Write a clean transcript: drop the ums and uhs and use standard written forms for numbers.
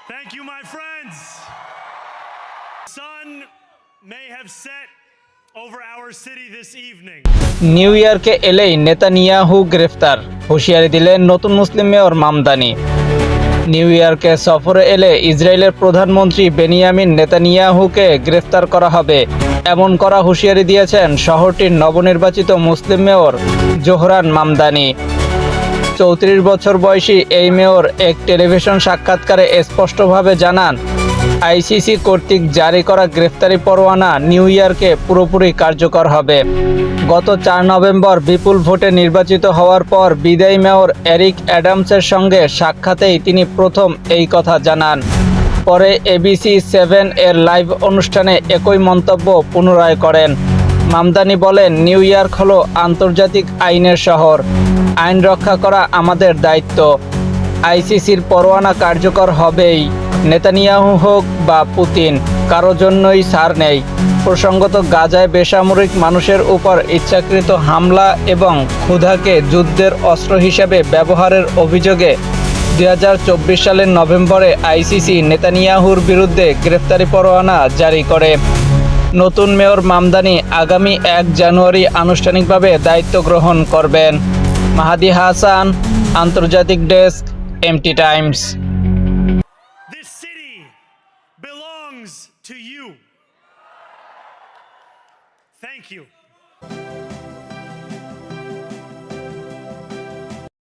Thank you, my friends. Sun may have set over our city this evening. New ইয়র্কে এলেই Netanyahu গ্রেফতার, হুঁশিয়ারি দিলেন নতুন মুসলিম মেয়র মামদানি। নিউ ইয়র্কে সফরে এলে ইসরায়েলের প্রধানমন্ত্রী বেনিয়ামিন নেতানিয়াহুকে গ্রেফতার করা হবে, এমন করা হুঁশিয়ারি দিয়েছেন শহরটির নবনির্বাচিত মুসলিম মেয়র জোহরান মামদানি। 34 বছর বয়সী এই মেয়র এক টেলিভিশন সাক্ষাৎকারে স্পষ্টভাবে জানান, আইসিসি কর্তৃক জারি করা গ্রেফতারি পরোয়ানা নিউ ইয়র্কে পুরোপুরি কার্যকর হবে। গত 4 নভেম্বর বিপুল ভোটে নির্বাচিত হওয়ার পর বিদায়ী মেয়র এরিক অ্যাডামসের সঙ্গে সাক্ষাতেই তিনি প্রথম এই কথা জানান। পরে ABC 7 এর লাইভ অনুষ্ঠানে একই মন্তব্য পুনরায় করেন। মামদানি বলেন, নিউ ইয়র্ক হলো আন্তর্জাতিক আইনের শহর, আইন রক্ষা করা আমাদের দায়িত্ব। আইসিসির পরোয়ানা কার্যকর হবেই, নেতানিয়াহু হোক বা পুতিন, কারো জন্যই ছাড় নেই। প্রসঙ্গত, গাজায় বেসামরিক মানুষের উপর ইচ্ছাকৃত হামলা এবং ক্ষুধাকে যুদ্ধের অস্ত্র হিসেবে ব্যবহারের অভিযোগে 2024 সালের নভেম্বরে আইসিসি নেতানিয়াহুর বিরুদ্ধে গ্রেফতারি পরোয়ানা জারি করে। নতুন মেয়র মামদানি আগামী 1 জানুয়ারি আনুষ্ঠানিকভাবে দায়িত্ব গ্রহণ করবেন। মাহাদি হাসান, আন্তর্জাতিক desk, MT Times. This city belongs to you. Thank you.